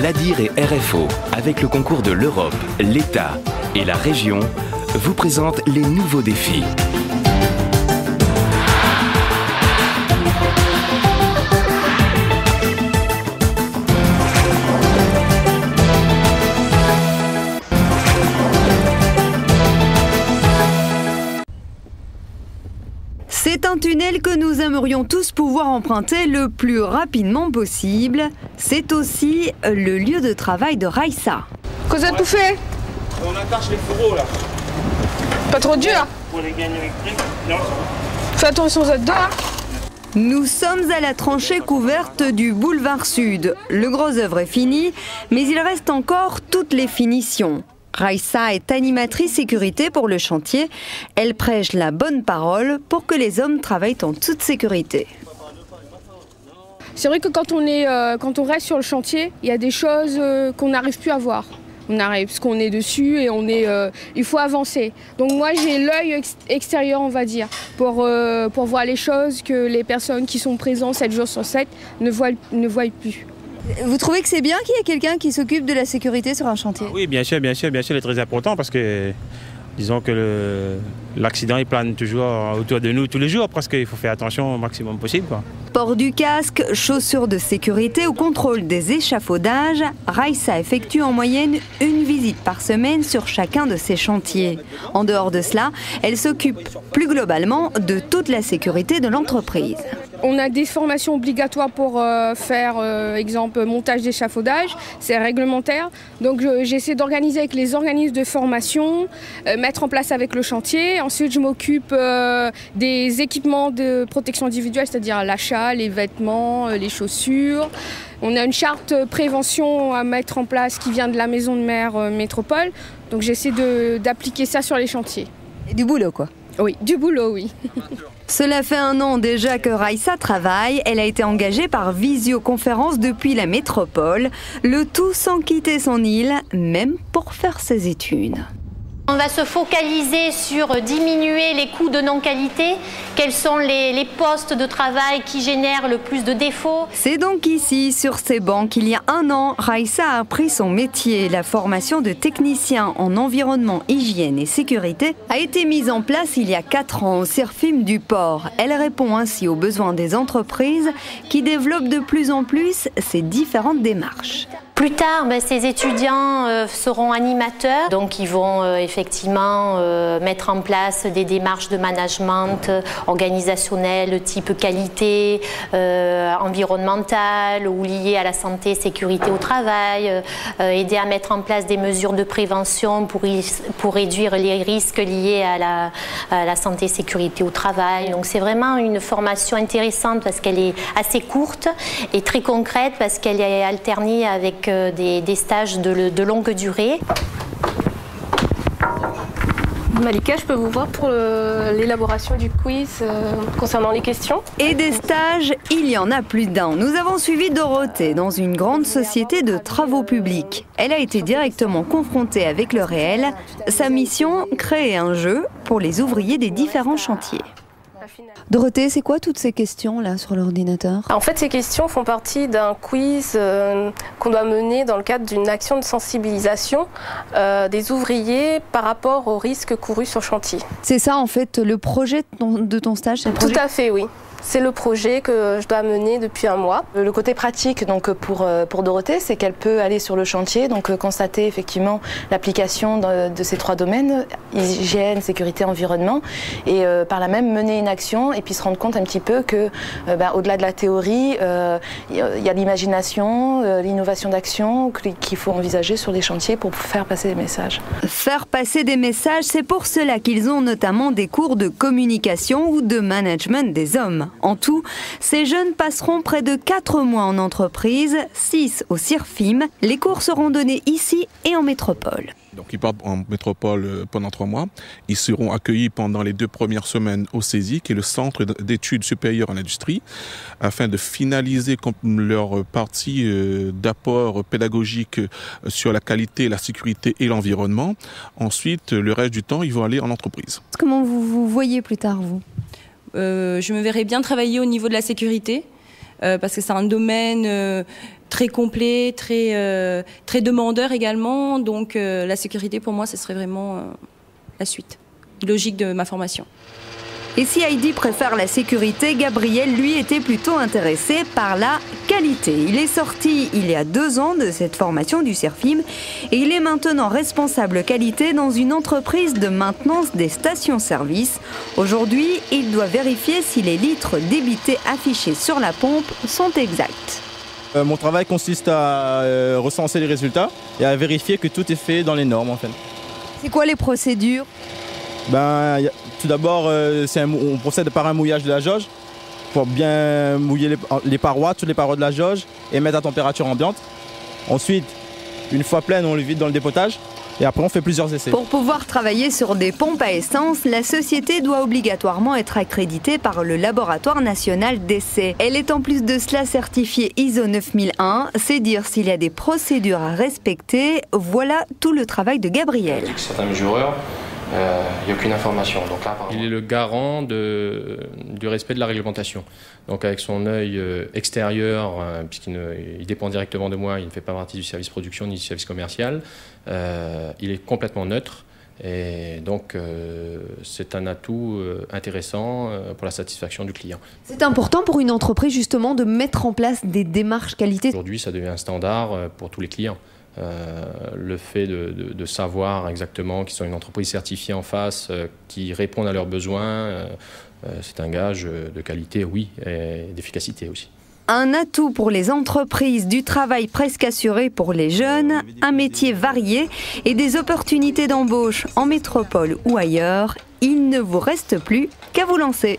l'ADIR et RFO, avec le concours de l'Europe, l'État et la région, vous présentent les nouveaux défis. C'est un tunnel que nous aimerions tous pouvoir emprunter le plus rapidement possible. C'est aussi le lieu de travail de Raissa. Qu'est-ce que vous avez tout fait? On attache les fourreaux là. Pas trop dur? Pour les gaines électriques, non. Fais attention aux autres dedans. Nous sommes à la tranchée couverte du boulevard Sud. Le gros œuvre est fini, mais il reste encore toutes les finitions. Raissa est animatrice sécurité pour le chantier. Elle prêche la bonne parole pour que les hommes travaillent en toute sécurité. C'est vrai que quand on reste sur le chantier, il y a des choses qu'on n'arrive plus à voir. Parce qu'on est dessus et il faut avancer. Donc moi j'ai l'œil extérieur, on va dire, pour voir les choses que les personnes qui sont présentes 7 jours sur 7 ne voient plus. Vous trouvez que c'est bien qu'il y ait quelqu'un qui s'occupe de la sécurité sur un chantier? Oui, bien sûr, c'est très important parce que disons que l'accident il plane toujours autour de nous tous les jours parce qu'il faut faire attention au maximum possible, quoi. Port du casque, chaussures de sécurité ou contrôle des échafaudages, Raissa effectue en moyenne une visite par semaine sur chacun de ses chantiers. En dehors de cela, elle s'occupe plus globalement de toute la sécurité de l'entreprise. On a des formations obligatoires pour faire, exemple, montage d'échafaudage, c'est réglementaire. Donc j'essaie d'organiser avec les organismes de formation, mettre en place avec le chantier. Ensuite, je m'occupe des équipements de protection individuelle, c'est-à-dire l'achat, les vêtements, les chaussures. On a une charte prévention à mettre en place qui vient de la maison de maire métropole. Donc j'essaie d'appliquer ça sur les chantiers. Et du boulot, quoi. Oui, du boulot, oui. Cela fait 1 an déjà que Raissa travaille. Elle a été engagée par visioconférence depuis la métropole, le tout sans quitter son île, même pour faire ses études. On va se focaliser sur diminuer les coûts de non-qualité. Quels sont les postes de travail qui génèrent le plus de défauts? C'est donc ici, sur ces bancs, qu'il y a 1 an, Raissa a appris son métier. La formation de technicien en environnement, hygiène et sécurité a été mise en place il y a 4 ans au CIRFIM du Port. Elle répond ainsi aux besoins des entreprises qui développent de plus en plus ces différentes démarches. Plus tard, ces étudiants seront animateurs, donc ils vont effectivement mettre en place des démarches de management organisationnel type qualité, environnementale ou liées à la santé et sécurité au travail, aider à mettre en place des mesures de prévention pour réduire les risques liés à la santé et sécurité au travail. Donc c'est vraiment une formation intéressante parce qu'elle est assez courte et très concrète parce qu'elle est alternée avec des stages de longue durée. Malika, je peux vous voir pour l'élaboration du quiz concernant les questions? Et des stages, il y en a plus d'un. Nous avons suivi Dorothée dans une grande société de travaux publics. Elle a été directement confrontée avec le réel. Sa mission, créer un jeu pour les ouvriers des différents chantiers. Dorothée, c'est quoi toutes ces questions là sur l'ordinateur? En fait, ces questions font partie d'un quiz qu'on doit mener dans le cadre d'une action de sensibilisation des ouvriers par rapport aux risques courus sur chantier. C'est ça en fait le projet de ton stage? Tout à fait, oui. C'est le projet que je dois mener depuis 1 mois. Le côté pratique donc pour Dorothée, c'est qu'elle peut aller sur le chantier, donc constater effectivement l'application de ces 3 domaines, hygiène, sécurité, environnement, et par là même mener une action et puis se rendre compte un petit peu que au-delà de la théorie, il y a l'imagination, l'innovation d'action qu'il faut envisager sur les chantiers pour faire passer des messages. Faire passer des messages, c'est pour cela qu'ils ont notamment des cours de communication ou de management des hommes. En tout, ces jeunes passeront près de 4 mois en entreprise, 6 au CIRFIM. Les cours seront donnés ici et en métropole. Donc ils partent en métropole pendant 3 mois. Ils seront accueillis pendant les 2 premières semaines au CESI, qui est le Centre d'études supérieures en industrie, afin de finaliser leur partie d'apport pédagogique sur la qualité, la sécurité et l'environnement. Ensuite, le reste du temps, ils vont aller en entreprise. Comment vous vous voyez plus tard, vous? Je me verrais bien travailler au niveau de la sécurité, parce que c'est un domaine très complet, très demandeur également. Donc la sécurité pour moi, ce serait vraiment la suite logique de ma formation. Et si Heidi préfère la sécurité, Gabriel, lui, était plutôt intéressé par la qualité. Il est sorti il y a 2 ans de cette formation du CERFIM et il est maintenant responsable qualité dans une entreprise de maintenance des stations-service. Aujourd'hui, il doit vérifier si les litres débités affichés sur la pompe sont exacts. Mon travail consiste à recenser les résultats et à vérifier que tout est fait dans les normes en fait. C'est quoi les procédures ? Tout d'abord, on procède par un mouillage de la jauge pour bien mouiller les parois, toutes les parois de la jauge et mettre à température ambiante. Ensuite, une fois pleine, on le vide dans le dépotage et après on fait plusieurs essais. Pour pouvoir travailler sur des pompes à essence, la société doit obligatoirement être accréditée par le Laboratoire national d'essai. Elle est en plus de cela certifiée ISO 9001, c'est dire s'il y a des procédures à respecter. Voilà tout le travail de Gabriel. Certains mesureurs, il n'y a aucune information. Donc là, il est le garant du respect de la réglementation. Donc avec son œil extérieur, puisqu'il dépend directement de moi, il ne fait pas partie du service production ni du service commercial, il est complètement neutre. Et donc c'est un atout intéressant pour la satisfaction du client. C'est important pour une entreprise justement de mettre en place des démarches qualité. Aujourd'hui, ça devient un standard pour tous les clients. Le fait de savoir exactement qu'ils sont une entreprise certifiée en face, qui répondent à leurs besoins, c'est un gage de qualité, oui, et d'efficacité aussi. Un atout pour les entreprises, du travail presque assuré pour les jeunes, un métier varié et des opportunités d'embauche en métropole ou ailleurs. Il ne vous reste plus qu'à vous lancer.